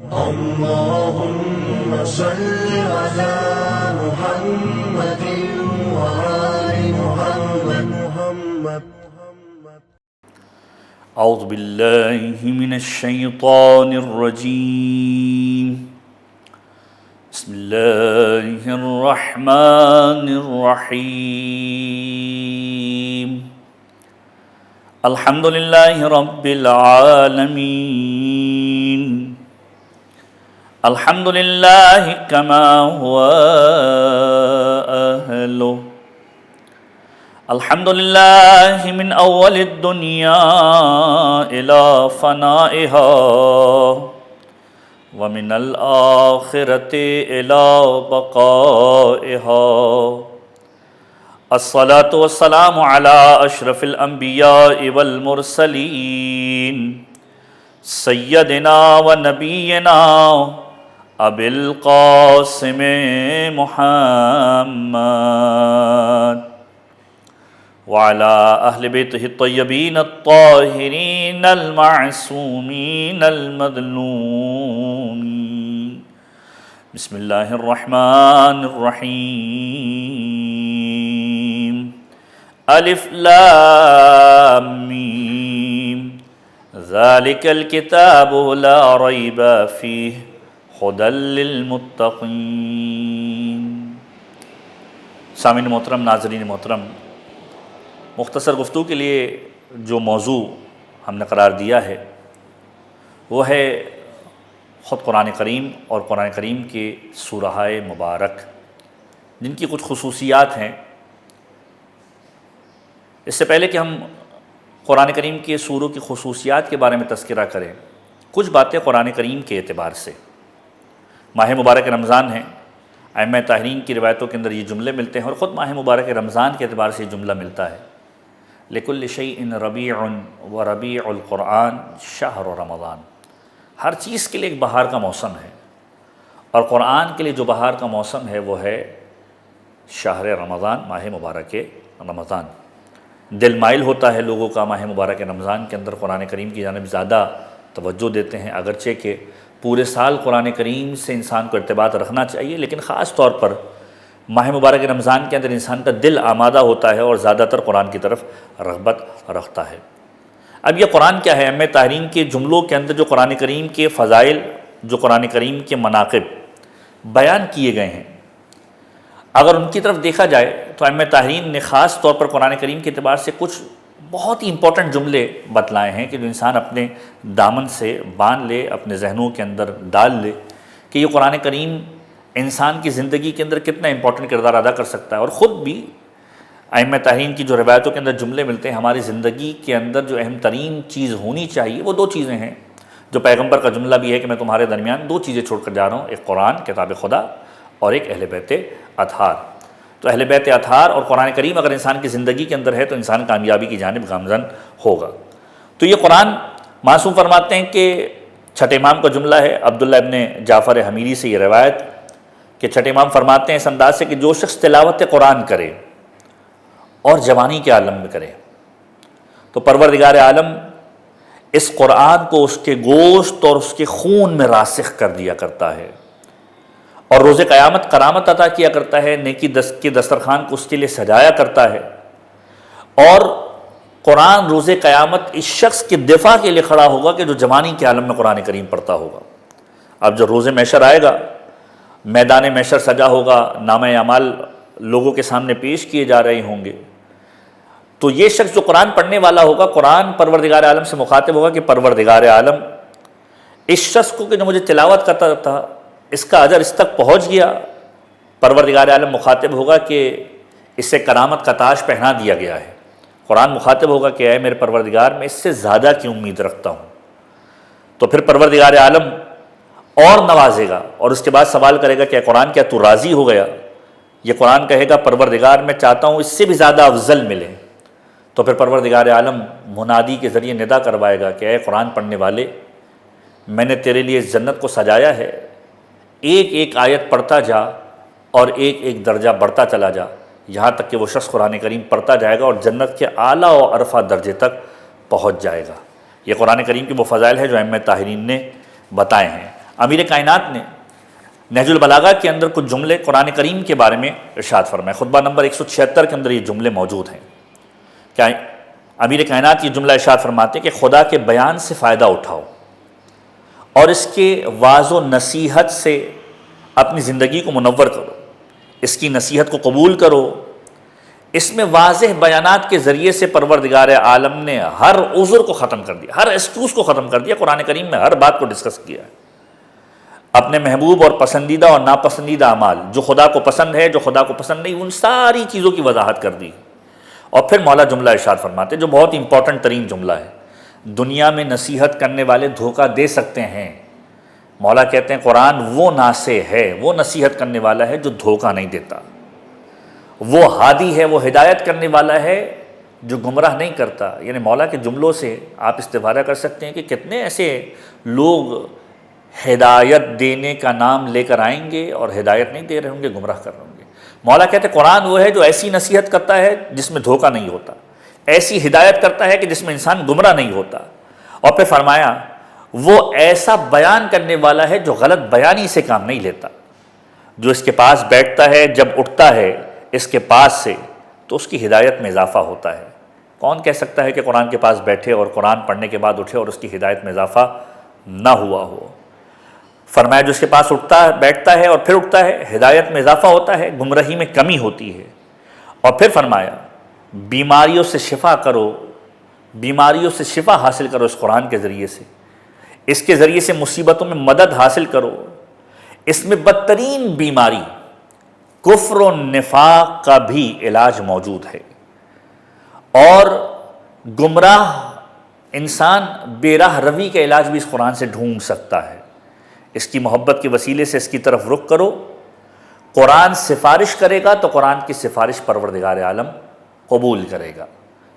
اللهم صل على محمد وآل محمد. اعوذ باللہ من الشیطان الرجیم. بسم اللہ الرحمن الرحیم. الحمد للہ رب العالمین. الحمد للہ کما ہوا اہلہ. الحمد للہ من اول الدنیا الى فنائها ومن الآخرة الى بقائها. الصلاة والسلام على اشرف الانبیاء والمرسلین سیدنا و نبینا ابی القاسم محمد وعلى اہل بیتہ الطیبین الطاہرین المعصومین المظلومین. بسم اللہ الرحمن الرحیم. الف لام میم ذالک الکتاب لا ریب فیہ ھدی للمتقین. سامعین محترم، ناظرین محترم، مختصر گفتگو کے لیے جو موضوع ہم نے قرار دیا ہے وہ ہے خود قرآن کریم اور قرآن کریم کے سورہ مبارک، جن کی کچھ خصوصیات ہیں. اس سے پہلے کہ ہم قرآن کریم کے سوروں کی خصوصیات کے بارے میں تذکرہ کریں، کچھ باتیں قرآن کریم کے اعتبار سے. ماہ مبارک رمضان ہے، ائمہ طاہرین کی روایتوں کے اندر یہ جملے ملتے ہیں، اور خود ماہ مبارک رمضان کے اعتبار سے یہ جملہ ملتا ہے: لِكُلِّ شَيْءٍ رَبِيعٌ وَرَبِيعُ الْقُرْآنِ شَهْرُ رمضان. ہر چیز کے لیے ایک بہار کا موسم ہے، اور قرآن کے لیے جو بہار کا موسم ہے وہ ہے شہر رمضان، ماہ مبارک رمضان. دل مائل ہوتا ہے لوگوں کا ماہ مبارک رمضان کے اندر قرآن کریم کی جانب زیادہ توجہ دیتے ہیں، اگرچہ کہ پورے سال قرآن کریم سے انسان کو ارتباط رکھنا چاہیے، لیکن خاص طور پر ماہ مبارک رمضان کے اندر انسان کا دل آمادہ ہوتا ہے اور زیادہ تر قرآن کی طرف رغبت رکھتا ہے. اب یہ قرآن کیا ہے؟ ائمہ طاہرین کے جملوں کے اندر جو قرآن کریم کے فضائل، جو قرآن کریم کے مناقب بیان کیے گئے ہیں، اگر ان کی طرف دیکھا جائے تو ائمہ طاہرین نے خاص طور پر قرآن کریم کے اعتبار سے کچھ بہت ہی امپورٹنٹ جملے بتلائے ہیں کہ جو انسان اپنے دامن سے باندھ لے، اپنے ذہنوں کے اندر ڈال لے کہ یہ قرآن کریم انسان کی زندگی کے اندر کتنا امپورٹنٹ کردار ادا کر سکتا ہے. اور خود بھی ائمہ طاہرین کی جو روایتوں کے اندر جملے ملتے ہیں، ہماری زندگی کے اندر جو اہم ترین چیز ہونی چاہیے وہ دو چیزیں ہیں، جو پیغمبر کا جملہ بھی ہے کہ میں تمہارے درمیان دو چیزیں چھوڑ کر جا رہا ہوں: ایک قرآن کتاب خدا اور ایک اہل بیت اطہار. تو اہل بیت اطہار اور قرآن کریم اگر انسان کی زندگی کے اندر ہے تو انسان کامیابی کی جانب گامزن ہوگا. تو یہ قرآن معصوم فرماتے ہیں کہ چھٹے امام کا جملہ ہے، عبداللہ ابن جعفر حمیری سے یہ روایت کہ چھٹے امام فرماتے ہیں اس انداز سے کہ جو شخص تلاوت قرآن کرے اور جوانی کے عالم میں کرے تو پروردگار عالم اس قرآن کو اس کے گوشت اور اس کے خون میں راسخ کر دیا کرتا ہے، اور روز قیامت کرامت عطا کیا کرتا ہے، نیکی کے دسترخوان کو اس کے لیے سجایا کرتا ہے. اور قرآن روز قیامت اس شخص کے دفاع کے لیے کھڑا ہوگا کہ جو جوانی کے عالم میں قرآن کریم پڑھتا ہوگا. اب جب روز محشر آئے گا، میدان محشر سجا ہوگا، نامہ اعمال لوگوں کے سامنے پیش کیے جا رہے ہوں گے، تو یہ شخص جو قرآن پڑھنے والا ہوگا، قرآن پروردگار عالم سے مخاطب ہوگا کہ پروردگار عالم اس شخص کو کہ جو مجھے تلاوت کرتا تھا اس کا اجر اس تک پہنچ گیا. پروردگار عالم مخاطب ہوگا کہ اسے کرامت کا تاج پہنا دیا گیا ہے. قرآن مخاطب ہوگا کہ اے میرے پروردگار میں اس سے زیادہ کی امید رکھتا ہوں. تو پھر پروردگار عالم اور نوازے گا اور اس کے بعد سوال کرے گا کہ اے قرآن کیا تو راضی ہو گیا؟ یہ قرآن کہے گا پروردگار میں چاہتا ہوں اس سے بھی زیادہ افضل ملے. تو پھر پروردگار عالم منادی کے ذریعے ندا کروائے گا کہ اے قرآن پڑھنے والے، میں نے تیرے لیے جنت کو سجایا ہے، ایک ایک آیت پڑھتا جا اور ایک ایک درجہ بڑھتا چلا جا، یہاں تک کہ وہ شخص قرآن کریم پڑھتا جائے گا اور جنت کے اعلیٰ و عرفہ درجے تک پہنچ جائے گا. یہ قرآن کریم کے وہ فضائل ہیں جو ائمہ طاہرین نے بتائے ہیں. امیر کائنات نے نہج البلاغہ کے اندر کچھ جملے قرآن کریم کے بارے میں ارشاد فرمائے۔ خطبہ نمبر 176 کے اندر یہ جملے موجود ہیں۔ کیا امیر کائنات یہ جملہ ارشاد فرماتے ہیں کہ خدا کے بیان سے فائدہ اٹھاؤ اور اس کے واعظ و نصیحت سے اپنی زندگی کو منور کرو، اس کی نصیحت کو قبول کرو۔ اس میں واضح بیانات کے ذریعے سے پروردگار عالم نے ہر عذر کو ختم کر دیا، ہر ایکسکیوز کو ختم کر دیا۔ قرآن کریم میں ہر بات کو ڈسکس کیا ہے، اپنے محبوب اور پسندیدہ اور ناپسندیدہ اعمال، جو خدا کو پسند ہے، جو خدا کو پسند نہیں، ان ساری چیزوں کی وضاحت کر دی۔ اور پھر مولا جملہ ارشاد فرماتے جو بہت امپورٹنٹ ترین جملہ ہے، دنیا میں نصیحت کرنے والے دھوکہ دے سکتے ہیں، مولا کہتے ہیں قرآن وہ ناصح ہے، وہ نصیحت کرنے والا ہے جو دھوکہ نہیں دیتا، وہ ہادی ہے، وہ ہدایت کرنے والا ہے جو گمراہ نہیں کرتا۔ یعنی مولا کے جملوں سے آپ استفادہ کر سکتے ہیں کہ کتنے ایسے لوگ ہدایت دینے کا نام لے کر آئیں گے اور ہدایت نہیں دے رہے ہوں گے، گمراہ کر رہے ہوں گے۔ مولا کہتے ہیں قرآن وہ ہے جو ایسی نصیحت کرتا ہے جس میں دھوکہ نہیں ہوتا، ایسی ہدایت کرتا ہے کہ جس میں انسان گمراہ نہیں ہوتا۔ اور پھر فرمایا وہ ایسا بیان کرنے والا ہے جو غلط بیانی سے کام نہیں لیتا، جو اس کے پاس بیٹھتا ہے جب اٹھتا ہے اس کے پاس سے تو اس کی ہدایت میں اضافہ ہوتا ہے۔ کون کہہ سکتا ہے کہ قرآن کے پاس بیٹھے اور قرآن پڑھنے کے بعد اٹھے اور اس کی ہدایت میں اضافہ نہ ہوا ہو؟ فرمایا جو اس کے پاس اٹھتا ہے، بیٹھتا ہے اور پھر اٹھتا ہے، ہدایت میں اضافہ ہوتا ہے، گمراہی میں کمی ہوتی ہے۔ اور پھر فرمایا بیماریوں سے شفا کرو، بیماریوں سے شفا حاصل کرو اس قرآن کے ذریعے سے، اس کے ذریعے سے مصیبتوں میں مدد حاصل کرو۔ اس میں بدترین بیماری کفر و نفاق کا بھی علاج موجود ہے، اور گمراہ انسان بے راہ روی کا علاج بھی اس قرآن سے ڈھونڈ سکتا ہے۔ اس کی محبت کے وسیلے سے اس کی طرف رخ کرو۔ قرآن سفارش کرے گا تو قرآن کی سفارش پروردگار عالم قبول کرے گا۔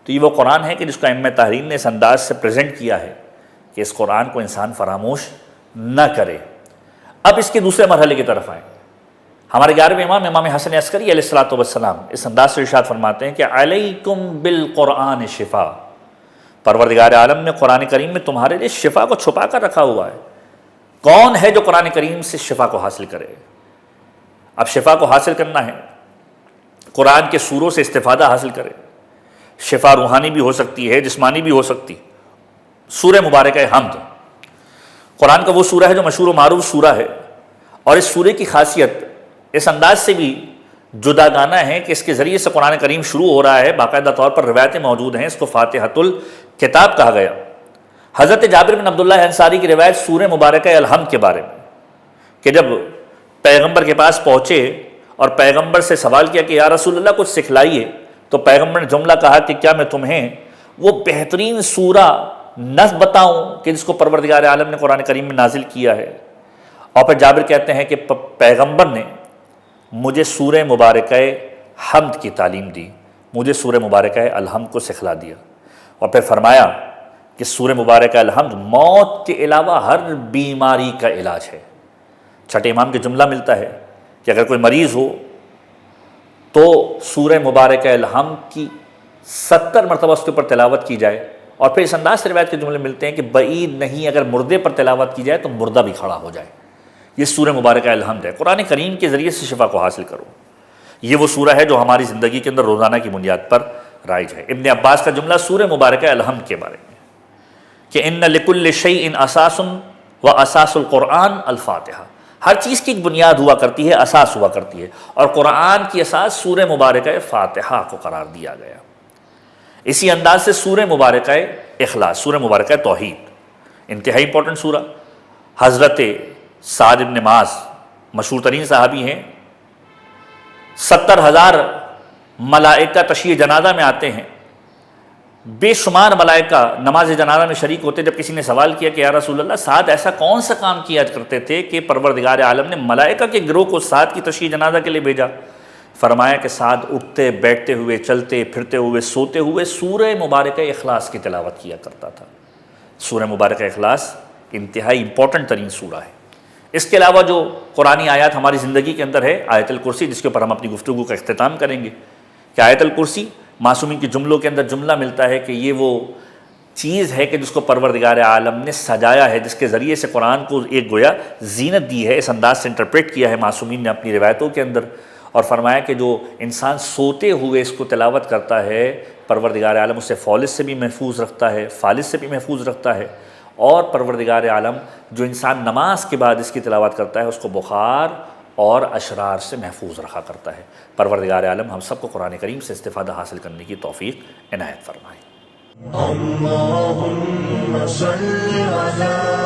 تو یہ وہ قرآن ہے کہ جس کو ائمہ تحریر نے اس انداز سے پریزنٹ کیا ہے کہ اس قرآن کو انسان فراموش نہ کرے۔ اب اس کے دوسرے مرحلے کی طرف آئیں۔ ہمارے 11ویں امام امام حسن عسکری علیہ الصلوۃ والسلام اس انداز سے ارشاد فرماتے ہیں کہ علیکم بالقرآن شفا، پروردگار عالم نے قرآن کریم میں تمہارے لیے شفا کو چھپا کر رکھا ہوا ہے۔ کون ہے جو قرآن کریم سے شفا کو حاصل کرے؟ اب شفا کو حاصل کرنا ہے، قرآن کے سوروں سے استفادہ حاصل کرے۔ شفا روحانی بھی ہو سکتی ہے، جسمانی بھی ہو سکتی۔ سورہ مبارکہ حمد قرآن کا وہ سورہ ہے جو مشہور و معروف سورہ ہے، اور اس سورے کی خاصیت اس انداز سے بھی جدا گانہ ہے کہ اس کے ذریعے سے قرآن کریم شروع ہو رہا ہے، باقاعدہ طور پر روایتیں موجود ہیں، اس کو فاتحۃ الکتاب کہا گیا۔ حضرت جابر بن عبداللہ انصاری کی روایت سورہ مبارکہ الحمد کے بارے میں کہ جب پیغمبر کے پاس پہنچے اور پیغمبر سے سوال کیا کہ یا رسول اللہ کچھ سکھلائیے، تو پیغمبر نے جملہ کہا کہ کیا میں تمہیں وہ بہترین سورہ نہ بتاؤں کہ جس کو پروردگار عالم نے قرآن کریم میں نازل کیا ہے؟ اور پھر جابر کہتے ہیں کہ پیغمبر نے مجھے سورہ مبارکہ حمد کی تعلیم دی، مجھے سورہ مبارکہ الحمد کو سکھلا دیا، اور پھر فرمایا کہ سورہ مبارکہ الحمد موت کے علاوہ ہر بیماری کا علاج ہے۔ چھٹے امام کے جملہ ملتا ہے کہ اگر کوئی مریض ہو تو سورہ مبارکہ الحمد کی 70 مرتبہ اس کے اوپر تلاوت کی جائے، اور پھر اس انداز سے روایت کے جملے ملتے ہیں کہ بعید نہیں اگر مردے پر تلاوت کی جائے تو مردہ بھی کھڑا ہو جائے۔ یہ سورہ مبارکہ الحمد ہے۔ قرآن کریم کے ذریعے سے شفا کو حاصل کرو۔ یہ وہ سورہ ہے جو ہماری زندگی کے اندر روزانہ کی بنیاد پر رائج ہے۔ ابن عباس کا جملہ سورہ مبارکہ الحمد کے بارے میں کہ ان لکل شیء اساس و اساس القرآن الفاتحہ، ہر چیز کی ایک بنیاد ہوا کرتی ہے، اساس ہوا کرتی ہے، اور قرآن کی اساس سورہ مبارکہ فاتحہ کو قرار دیا گیا۔ اسی انداز سے سورہ مبارکہ اخلاص، سورہ مبارکہ توحید، انتہائی امپورٹنٹ سورہ۔ حضرت سعد بن معاذ مشہور ترین صحابی ہیں، 70,000 ملائکہ تشییع جنازہ میں آتے ہیں، بے شمار ملائکہ نماز جنازہ میں شریک ہوتے۔ جب کسی نے سوال کیا کہ یا رسول اللہ سعد ایسا کون سا کام کیا کرتے تھے کہ پروردگار عالم نے ملائکہ کے گروہ کو سعد کی تشییع جنازہ کے لیے بھیجا؟ فرمایا کہ سعد اٹھتے بیٹھتے ہوئے، چلتے پھرتے ہوئے، سوتے ہوئے سورہ مبارکہ اخلاص کی تلاوت کیا کرتا تھا۔ سورہ مبارکہ اخلاص انتہائی امپورٹنٹ ترین سورہ ہے۔ اس کے علاوہ جو قرآنی آیات ہماری زندگی کے اندر ہے، آیت الکرسی، جس کے اوپر ہم اپنی گفتگو کا اختتام کریں گے، کہ آیت الکرسی معصومین کے جملوں کے اندر جملہ ملتا ہے کہ یہ وہ چیز ہے کہ جس کو پروردگار عالم نے سجایا ہے، جس کے ذریعے سے قرآن کو ایک گویا زینت دی ہے، اس انداز سے انٹرپریٹ کیا ہے معصومین نے اپنی روایتوں کے اندر، اور فرمایا کہ جو انسان سوتے ہوئے اس کو تلاوت کرتا ہے پروردگار عالم اسے فالج سے بھی محفوظ رکھتا ہے، فالج سے بھی محفوظ رکھتا ہے، اور پروردگار عالم جو انسان نماز کے بعد اس کی تلاوت کرتا ہے اس کو بخار اور اشرار سے محفوظ رکھا کرتا ہے۔ پروردگار عالم ہم سب کو قرآن کریم سے استفادہ حاصل کرنے کی توفیق عنایت فرمائے۔ اللهم صل على